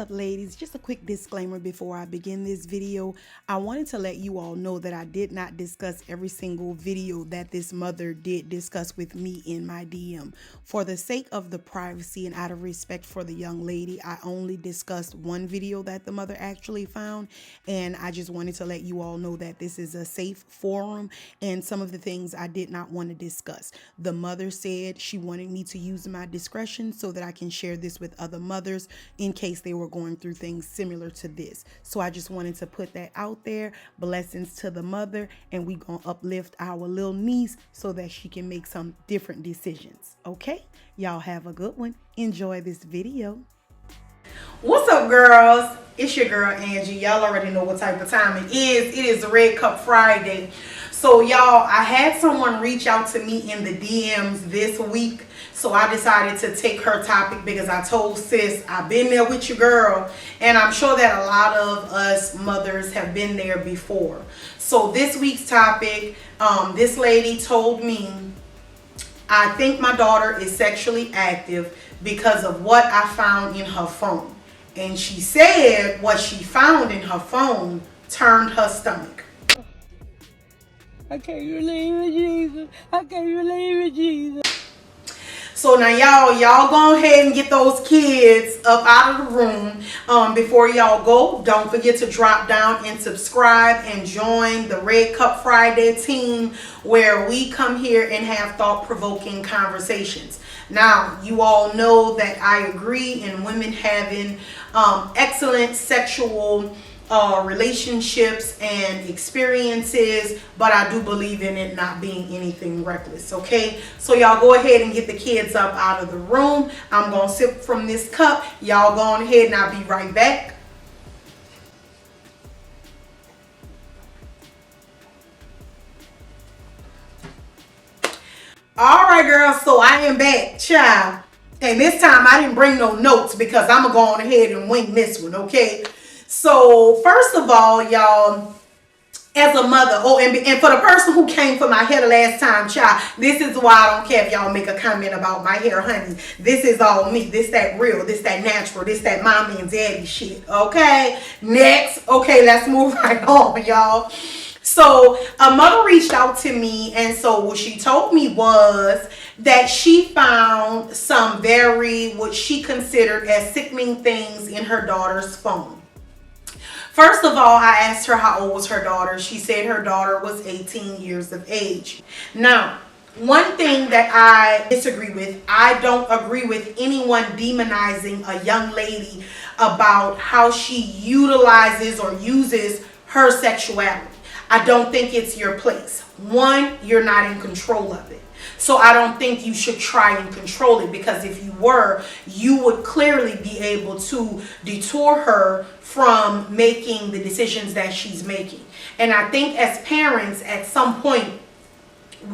up, ladies? Just a quick disclaimer before I begin this video. I wanted to let you all know that I did not discuss every single video that this mother did discuss with me in my DM. For the sake of the privacy and out of respect for the young lady, I only discussed one video that the mother actually found, and I just wanted to let you all know that this is a safe forum and some of the things I did not want to discuss. The mother said she wanted me to use my discretion so that I can share this with other mothers in case they were going through things similar to this. So I just wanted to put that out there. Blessings to the mother, and we gonna uplift our little niece so that she can make some different decisions. Okay, y'all have a good one. Enjoy this video. What's up, girls? It's your girl Angie. Y'all already know what type of time it is. It is Red Cup Friday. So y'all, I had someone reach out to me in the DMs this week, so I decided to take her topic because I told sis I've been there with your girl, and I'm sure that a lot of us mothers have been there before. So this week's topic, this lady told me, I think my daughter is sexually active because of what I found in her phone. And she said what she found in her phone turned her stomach. I can't relate with Jesus. I can't relate with Jesus. So now y'all go ahead and get those kids up out of the room. Before y'all go, don't forget to drop down and subscribe and join the Red Cup Friday team, where we come here and have thought-provoking conversations. Now, you all know that I agree in women having excellent sexual relationships and experiences, but I do believe in it not being anything reckless. Okay, so y'all go ahead and get the kids up out of the room. I'm gonna sip from this cup. Y'all go on ahead and I'll be right back. All right, girls, so I am back, child, and this time I didn't bring no notes because I'm gonna go on ahead and wing this one. Okay, so first of all, y'all, as a mother, and for the person who came for my hair the last time, child, this is why I don't care if y'all make a comment about my hair, honey. This is all me. This that real, this that natural, this that mommy and daddy shit. Okay, next. Okay, let's move right on, y'all. So a mother reached out to me, and so what she told me was that she found some what she considered as sickening things in her daughter's phone. First of all, I asked her how old was her daughter. She said her daughter was 18 years of age. Now, one thing that I disagree with, I don't agree with anyone demonizing a young lady about how she utilizes or uses her sexuality. I don't think it's your place. One, you're not in control of it. So I don't think you should try and control it, because if you were, you would clearly be able to detour her from making the decisions that she's making. And I think as parents, at some point,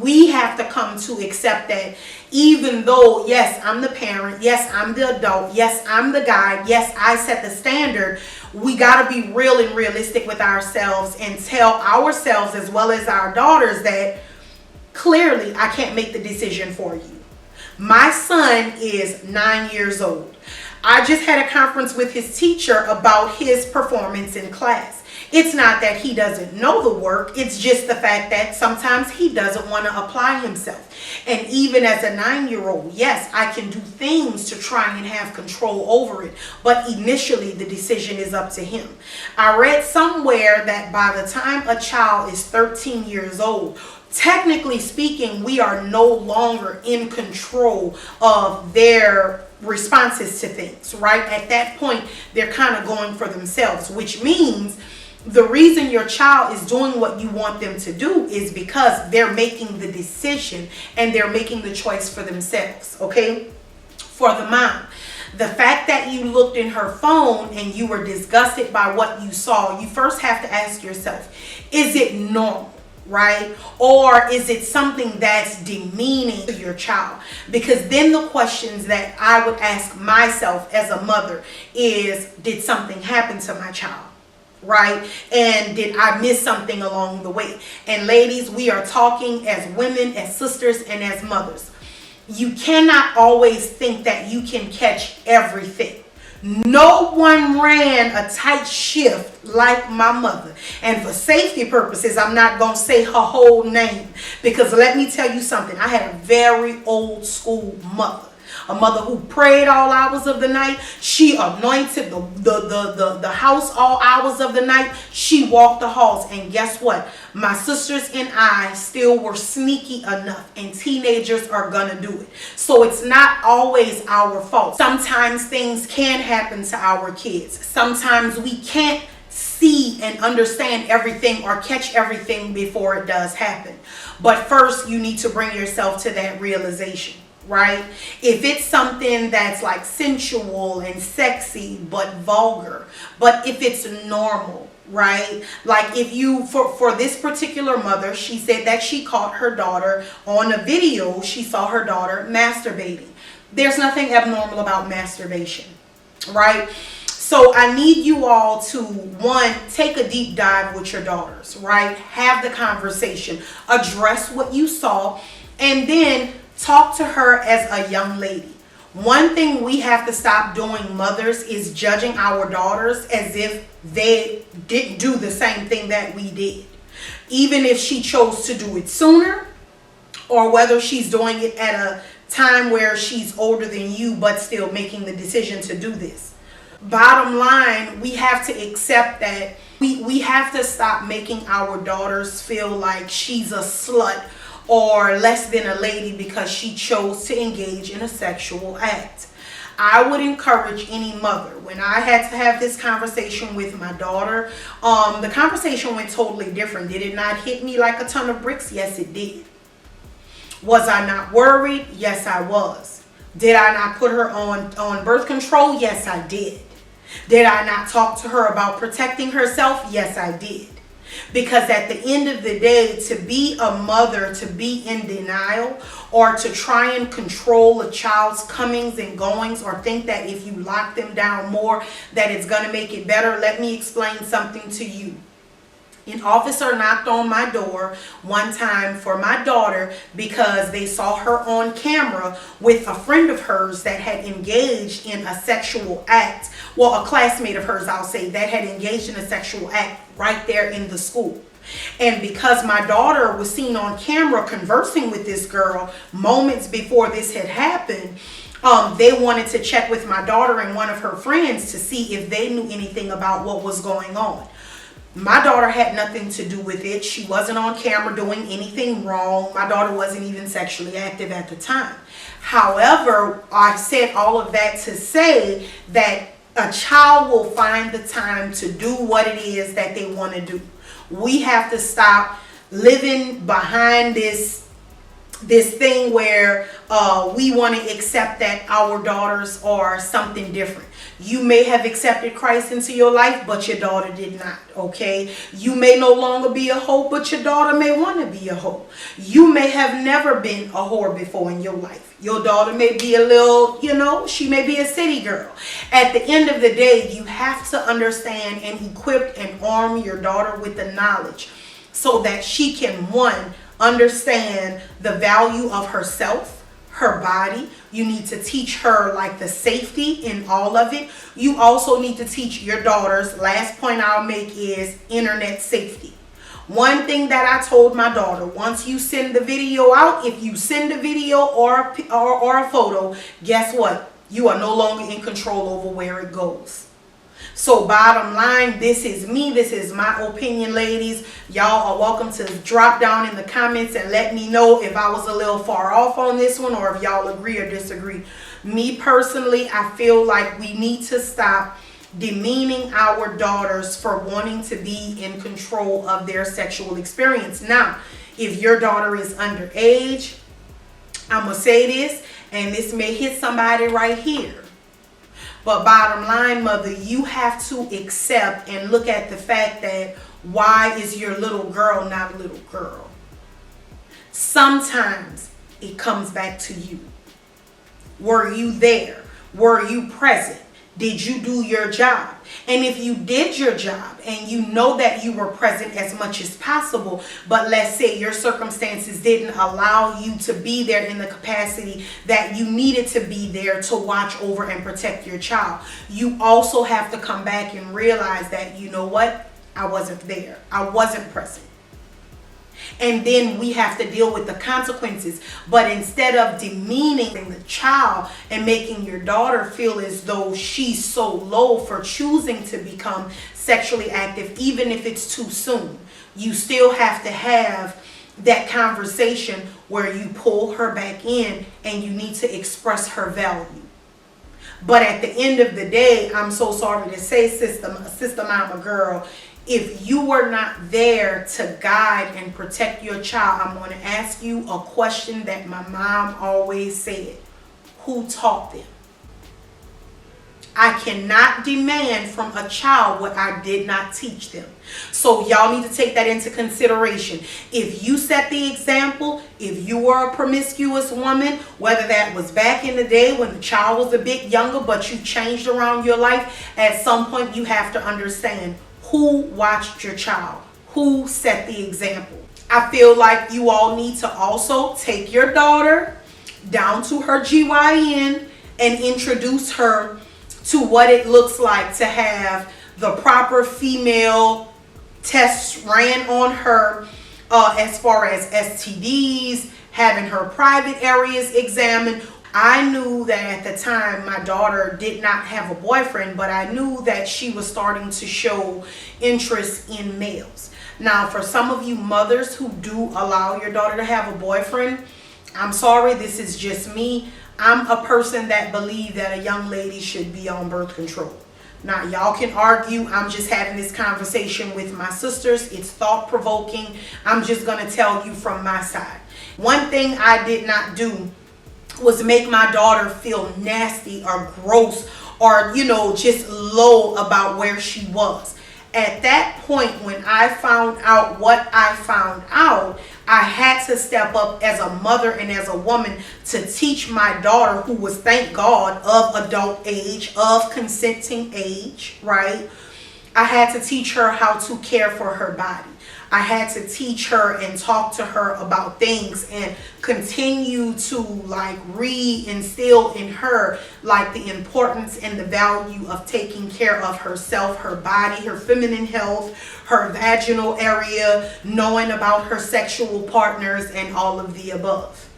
we have to come to accept that even though, yes, I'm the parent, yes, I'm the adult, yes, I'm the guide, yes, I set the standard, we got to be real and realistic with ourselves and tell ourselves as well as our daughters that clearly I can't make the decision for you. My son is 9 years old. I just had a conference with his teacher about his performance in class. It's not that he doesn't know the work. It's just the fact that sometimes he doesn't want to apply himself. And even as a 9-year-old, yes, I can do things to try and have control over it. But initially, the decision is up to him. I read somewhere that by the time a child is 13 years old, technically speaking, we are no longer in control of their responses to things, right? At that point, they're kind of going for themselves, which means the reason your child is doing what you want them to do is because they're making the decision and they're making the choice for themselves. Okay, for the mom, the fact that you looked in her phone and you were disgusted by what you saw, you first have to ask yourself, is it normal? Right? Or is it something that's demeaning to your child? Because then the questions that I would ask myself as a mother is, did something happen to my child? Right? And did I miss something along the way? And ladies, we are talking as women, as sisters, and as mothers. You cannot always think that you can catch everything. No one ran a tight shift like my mother. And for safety purposes, I'm not going to say her whole name, because let me tell you something. I had a very old school mother. A mother who prayed all hours of the night. She anointed the house all hours of the night. She walked the halls. And guess what? My sisters and I still were sneaky enough. And teenagers are going to do it. So it's not always our fault. Sometimes things can happen to our kids. Sometimes we can't see and understand everything or catch everything before it does happen. But first, you need to bring yourself to that realization. Right? If it's something that's like sensual and sexy but vulgar, but if it's normal, right? Like if you, for this particular mother, she said that she caught her daughter on a video. She saw her daughter masturbating. There's nothing abnormal about masturbation, right? So I need you all to, one, take a deep dive with your daughters, right? Have the conversation, address what you saw, and then talk to her as a young lady. One thing we have to stop doing, mothers, is judging our daughters as if they didn't do the same thing that we did. Even if she chose to do it sooner, or whether she's doing it at a time where she's older than you but still making the decision to do this. Bottom line, we have to accept that we have to stop making our daughters feel like she's a slut or less than a lady because she chose to engage in a sexual act. I would encourage any mother, when I had to have this conversation with my daughter, the conversation went totally different. Did it not hit me like a ton of bricks? Yes, it did. Was I not worried? Yes, I was. Did I not put her on birth control? Yes, I did. Did I not talk to her about protecting herself? Yes, I did. Because at the end of the day, to be a mother, to be in denial, or to try and control a child's comings and goings, or think that if you lock them down more, that it's going to make it better, let me explain something to you. An officer knocked on my door one time for my daughter because they saw her on camera with a friend of hers that had engaged in a sexual act. Well, a classmate of hers, I'll say, that had engaged in a sexual act right there in the school. And because my daughter was seen on camera conversing with this girl moments before this had happened, they wanted to check with my daughter and one of her friends to see if they knew anything about what was going on. My daughter had nothing to do with it. She wasn't on camera doing anything wrong. My daughter wasn't even sexually active at the time. However, I said all of that to say that a child will find the time to do what it is that they want to do. We have to stop living behind this thing where we want to accept that our daughters are something different. You may have accepted Christ into your life, but your daughter did not, okay? You may no longer be a hoe, but your daughter may want to be a hoe. You may have never been a whore before in your life. Your daughter may be a little, she may be a city girl. At the end of the day, you have to understand and equip and arm your daughter with the knowledge so that she can, one, understand the value of herself, her body. You need to teach her like the safety in all of it. You also need to teach your daughters, last point I'll make is internet safety. One thing that I told my daughter, once you send the video out, if you send a video or a photo, guess what? You are no longer in control over where it goes. So bottom line, this is me. This is my opinion, ladies. Y'all are welcome to drop down in the comments and let me know if I was a little far off on this one or if y'all agree or disagree. Me personally, I feel like we need to stop demeaning our daughters for wanting to be in control of their sexual experience. Now, if your daughter is underage, I'm going to say this, and this may hit somebody right here. But bottom line, mother, you have to accept and look at the fact that why is your little girl not a little girl? Sometimes it comes back to you. Were you there? Were you present? Did you do your job? And if you did your job and you know that you were present as much as possible, but let's say your circumstances didn't allow you to be there in the capacity that you needed to be there to watch over and protect your child, you also have to come back and realize that, you know what? I wasn't there. I wasn't present. And then we have to deal with the consequences. But instead of demeaning the child and making your daughter feel as though she's so low for choosing to become sexually active, even if it's too soon, you still have to have that conversation where you pull her back in and you need to express her value. But at the end of the day, I'm so sorry to say, sister mama girl, if you were not there to guide and protect your child, I'm going to ask you a question that my mom always said. Who taught them? I cannot demand from a child what I did not teach them. So y'all need to take that into consideration. If you set the example, if you were a promiscuous woman, whether that was back in the day when the child was a bit younger, but you changed around your life, at some point you have to understand who watched your child, who set the example. I feel like you all need to also take your daughter down to her GYN and introduce her to what it looks like to have the proper female tests ran on her as far as STDs, having her private areas examined. I knew that at the time my daughter did not have a boyfriend, but I knew that she was starting to show interest in males. Now, for some of you mothers who do allow your daughter to have a boyfriend, I'm sorry, this is just me. I'm a person that believes that a young lady should be on birth control. Now, y'all can argue. I'm just having this conversation with my sisters. It's thought-provoking. I'm just going to tell you from my side. One thing I did not do was make my daughter feel nasty or gross or, you know, just low about where she was. At that point, when I found out what I found out, I had to step up as a mother and as a woman to teach my daughter, who was, thank God, of adult age, of consenting age, right? I had to teach her how to care for her body. I had to teach her and talk to her about things and continue to like re-instill in her like the importance and the value of taking care of herself, her body, her feminine health, her vaginal area, knowing about her sexual partners and all of the above.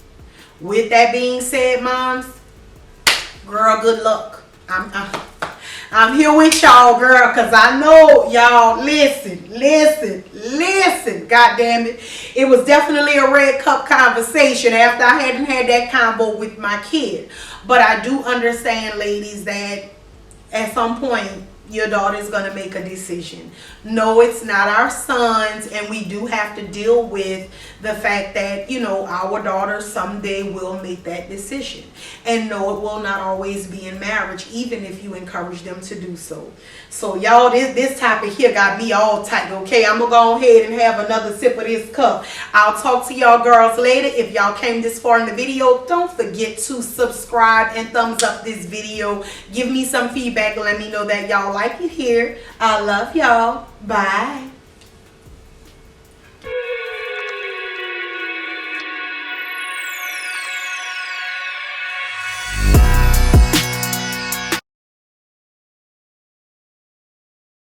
With that being said, moms, girl, good luck. I'm here with y'all, girl, because I know y'all listen. God damn it. It was definitely a red cup conversation after I hadn't had that combo with my kid. But I do understand, ladies, that at some point your daughter's going to make a decision. No, it's not our sons, and we do have to deal with the fact that, you know, our daughter someday will make that decision. And no, it will not always be in marriage, even if you encourage them to do so. So y'all, this topic here got me all tight, okay? I'm going to go ahead and have another sip of this cup. I'll talk to y'all girls later. If y'all came this far in the video, don't forget to subscribe and thumbs up this video. Give me some feedback and let me know that y'all like it here. I love y'all. Bye.